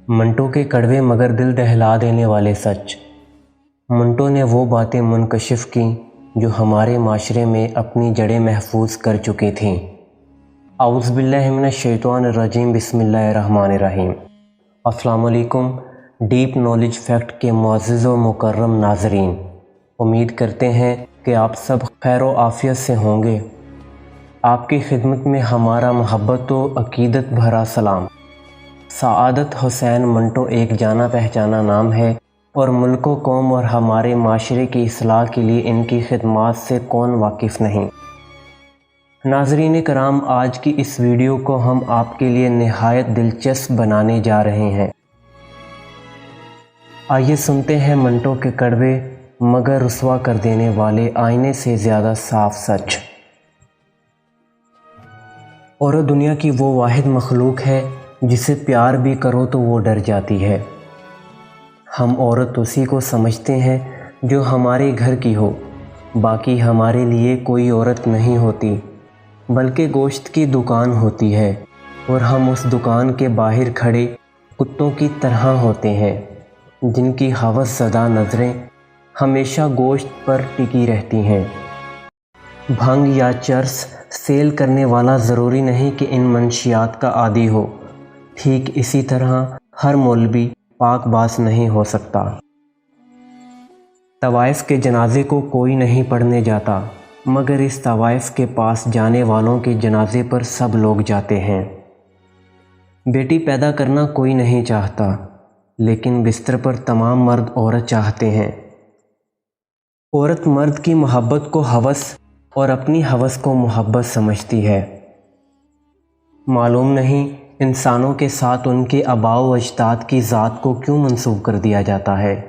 منٹو کے کڑوے مگر دل دہلا دینے والے سچ۔ منٹو نے وہ باتیں منکشف کیں جو ہمارے معاشرے میں اپنی جڑیں محفوظ کر چکی تھیں۔ اعوذ باللہ من الشیطان الرجیم، بسم اللہ الرحمن الرحیم۔ السلام علیکم ڈیپ نالج فیکٹ کے معزز و مکرم ناظرین، امید کرتے ہیں کہ آپ سب خیر و عافیت سے ہوں گے۔ آپ کی خدمت میں ہمارا محبت و عقیدت بھرا سلام۔ سعادت حسین منٹو ایک جانا پہچانا نام ہے اور ملک و قوم اور ہمارے معاشرے کی اصلاح کے لیے ان کی خدمات سے کون واقف نہیں۔ ناظرین کرام، آج کی اس ویڈیو کو ہم آپ کے لیے نہایت دلچسپ بنانے جا رہے ہیں۔ آئیے سنتے ہیں منٹو کے کڑوے مگر رسوا کر دینے والے آئینے سے زیادہ صاف سچ۔ عورت دنیا کی وہ واحد مخلوق ہے جسے پیار بھی کرو تو وہ ڈر جاتی ہے۔ ہم عورت اسی کو سمجھتے ہیں جو ہمارے گھر کی ہو، باقی ہمارے لیے کوئی عورت نہیں ہوتی، بلکہ گوشت کی دکان ہوتی ہے اور ہم اس دکان کے باہر کھڑے کتوں کی طرح ہوتے ہیں جن کی ہوس زدہ نظریں ہمیشہ گوشت پر ٹکی رہتی ہیں۔ بھنگ یا چرس سیل کرنے والا ضروری نہیں کہ ان منشیات کا عادی ہو، ٹھیک اسی طرح ہر مولوی پاک باز نہیں ہو سکتا۔ طوائف کے جنازے کو کوئی نہیں پڑھنے جاتا، مگر اس طوائف کے پاس جانے والوں کے جنازے پر سب لوگ جاتے ہیں۔ بیٹی پیدا کرنا کوئی نہیں چاہتا، لیکن بستر پر تمام مرد عورت چاہتے ہیں۔ عورت مرد کی محبت کو ہوس اور اپنی ہوس کو محبت سمجھتی ہے۔ معلوم نہیں انسانوں کے ساتھ ان کے آباء و اجداد کی ذات کو کیوں منسوب کر دیا جاتا ہے۔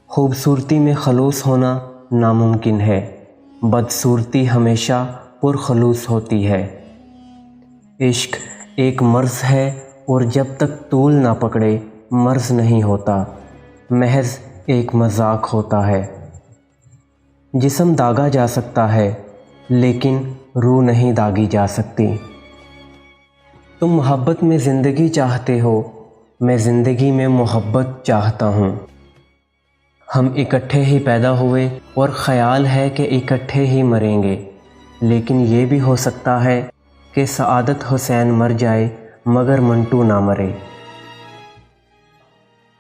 خوبصورتی میں خلوص ہونا ناممکن ہے، بدصورتی ہمیشہ پرخلوص ہوتی ہے۔ عشق ایک مرض ہے اور جب تک طول نہ پکڑے مرض نہیں ہوتا، محض ایک مذاق ہوتا ہے۔ جسم داغا جا سکتا ہے لیکن روح نہیں داغی جا سکتی۔ تم محبت میں زندگی چاہتے ہو، میں زندگی میں محبت چاہتا ہوں۔ ہم اکٹھے ہی پیدا ہوئے اور خیال ہے کہ اکٹھے ہی مریں گے، لیکن یہ بھی ہو سکتا ہے کہ سعادت حسین مر جائے مگر منٹو نہ مرے۔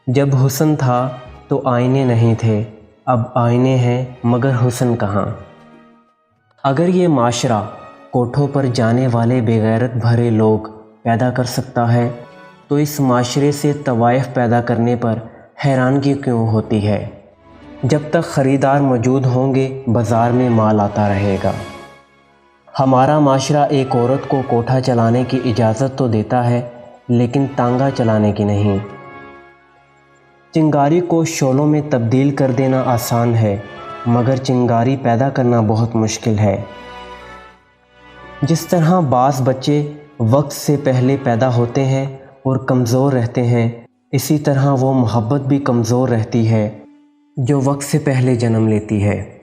جب حسن تھا تو آئینے نہیں تھے، اب آئینے ہیں مگر حسن کہاں۔ اگر یہ معاشرہ کوٹھوں پر جانے والے بے غیرت بھرے لوگ پیدا کر سکتا ہے تو اس معاشرے سے طوائف پیدا کرنے پر حیرانگی کیوں ہوتی ہے؟ جب تک خریدار موجود ہوں گے بازار میں مال آتا رہے گا۔ ہمارا معاشرہ ایک عورت کو کوٹھا چلانے کی اجازت تو دیتا ہے لیکن تانگا چلانے کی نہیں۔ چنگاری کو شعلوں میں تبدیل کر دینا آسان ہے مگر چنگاری پیدا کرنا بہت مشکل ہے۔ جس طرح بعض بچے وقت سے پہلے پیدا ہوتے ہیں اور کمزور رہتے ہیں، اسی طرح وہ محبت بھی کمزور رہتی ہے جو وقت سے پہلے جنم لیتی ہے۔